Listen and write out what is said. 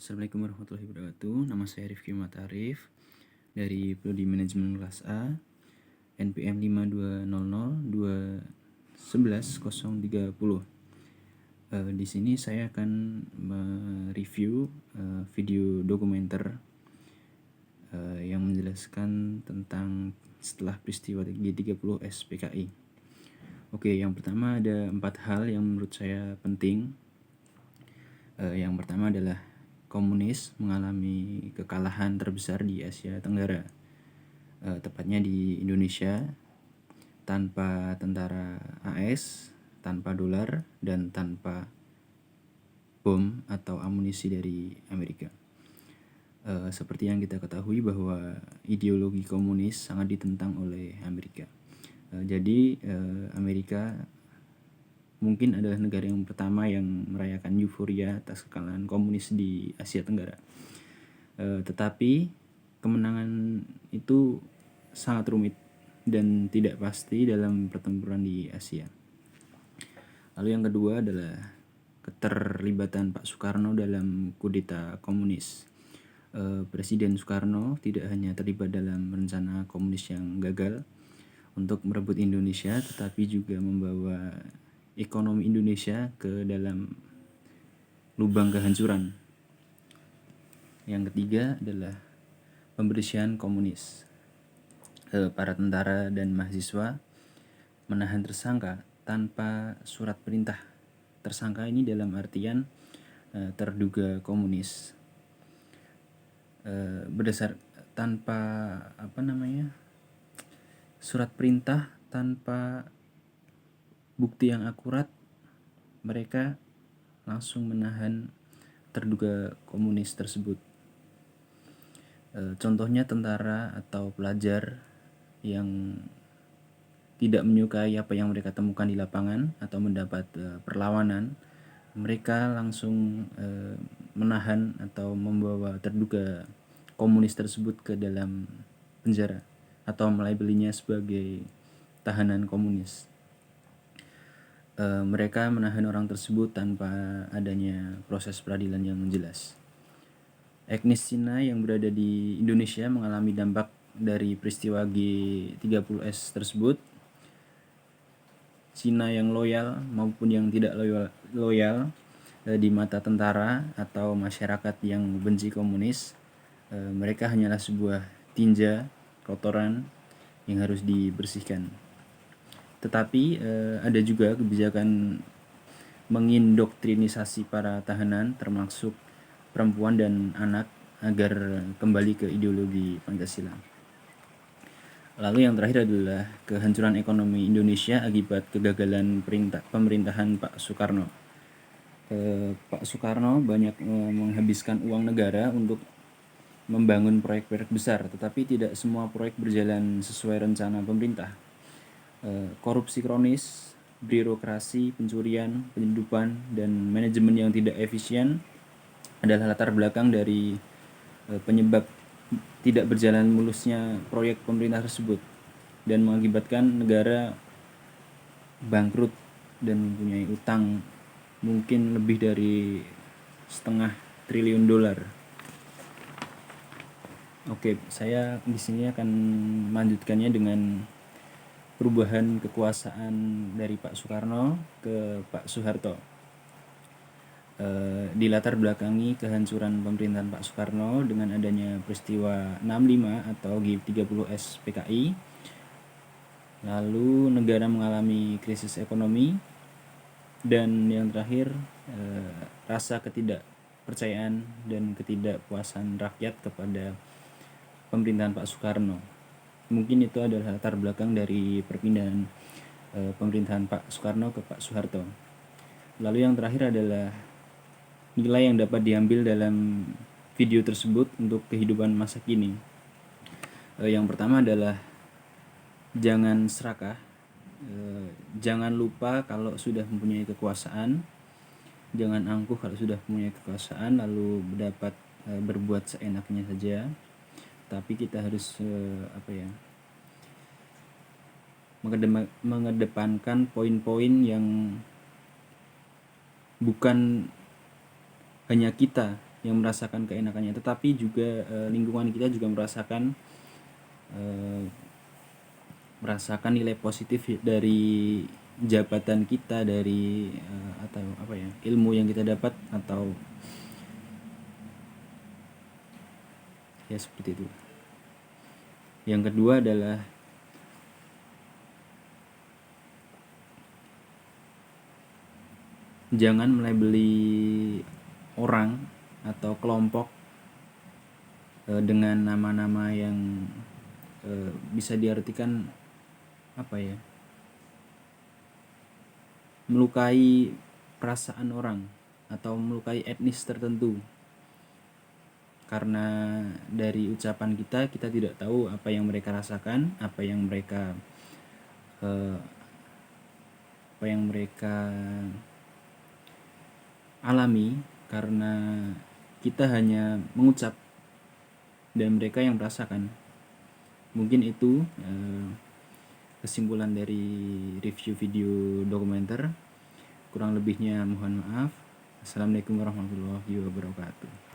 Assalamualaikum warahmatullahi wabarakatuh. Nama saya Rifki Muhammad Arif dari Prodi Manajemen Kelas A, NPM 5200211030. Di sini saya akan mereview video dokumenter yang menjelaskan tentang setelah peristiwa G30S PKI. Oke, yang pertama ada 4 hal yang menurut saya penting. Yang pertama adalah komunis mengalami kekalahan terbesar di Asia Tenggara, tepatnya di Indonesia, tanpa tentara AS, tanpa dolar, dan tanpa bom atau amunisi dari Amerika. Seperti yang kita ketahui bahwa ideologi komunis sangat ditentang oleh Amerika. Jadi Amerika mungkin adalah negara yang pertama yang merayakan euforia atas kekalahan komunis di Asia Tenggara. Tetapi kemenangan itu sangat rumit dan tidak pasti dalam pertempuran di Asia. Lalu yang kedua adalah keterlibatan Pak Soekarno dalam kudeta komunis. Presiden Soekarno tidak hanya terlibat dalam rencana komunis yang gagal untuk merebut Indonesia, tetapi juga membawa ekonomi Indonesia ke dalam lubang kehancuran. Yang ketiga adalah pembersihan komunis. Para tentara dan mahasiswa menahan tersangka tanpa surat perintah. Tersangka ini dalam artian terduga komunis. Berdasar tanpa surat perintah, tanpa bukti yang akurat, mereka langsung menahan terduga komunis tersebut. Contohnya tentara atau pelajar yang tidak menyukai apa yang mereka temukan di lapangan atau mendapat perlawanan, mereka langsung menahan atau membawa terduga komunis tersebut ke dalam penjara atau melabelinya sebagai tahanan komunis. Mereka menahan orang tersebut tanpa adanya proses peradilan yang jelas. Etnis Cina yang berada di Indonesia mengalami dampak dari peristiwa G30S tersebut. Cina yang loyal maupun yang tidak loyal di mata tentara atau masyarakat yang benci komunis, mereka hanyalah sebuah tinja, kotoran yang harus dibersihkan. Tetapi ada juga kebijakan mengindoktrinisasi para tahanan, termasuk perempuan dan anak, agar kembali ke ideologi Pancasila. Lalu yang terakhir adalah kehancuran ekonomi Indonesia akibat kegagalan pemerintahan Pak Soekarno. Pak Soekarno banyak menghabiskan uang negara untuk membangun proyek-proyek besar, tetapi tidak semua proyek berjalan sesuai rencana pemerintah. Korupsi kronis, birokrasi, pencurian, penyeludupan, dan manajemen yang tidak efisien adalah latar belakang dari penyebab tidak berjalan mulusnya proyek pemerintah tersebut dan mengakibatkan negara bangkrut dan mempunyai utang mungkin lebih dari $0,5 triliun. Oke, saya di sini akan melanjutkannya dengan perubahan kekuasaan dari Pak Soekarno ke Pak Soeharto. Dilatar belakangi kehancuran pemerintahan Pak Soekarno dengan adanya peristiwa 65 atau G30S PKI. Lalu negara mengalami krisis ekonomi, dan yang terakhir rasa ketidakpercayaan dan ketidakpuasan rakyat kepada pemerintahan Pak Soekarno. Mungkin itu adalah latar belakang dari perpindahan pemerintahan Pak Soekarno ke Pak Soeharto. Lalu yang terakhir adalah nilai yang dapat diambil dalam video tersebut untuk kehidupan masa kini. Yang pertama adalah jangan serakah, jangan lupa kalau sudah mempunyai kekuasaan, jangan angkuh kalau sudah mempunyai kekuasaan lalu dapat berbuat seenaknya saja. Tapi kita harus mengedepankan poin-poin yang bukan hanya kita yang merasakan keenakannya, tetapi juga lingkungan kita juga merasakan nilai positif dari jabatan kita, dari atau apa ya, ilmu yang kita dapat, atau ya seperti itu. Yang kedua adalah jangan melabeli orang atau kelompok dengan nama-nama yang bisa diartikan apa ya, melukai perasaan orang atau melukai etnis tertentu. Karena dari ucapan kita tidak tahu apa yang mereka rasakan, apa yang mereka alami, karena kita hanya mengucap dan mereka yang merasakan. Mungkin itu kesimpulan dari review video dokumenter. Kurang lebihnya mohon maaf. Assalamualaikum warahmatullahi wabarakatuh.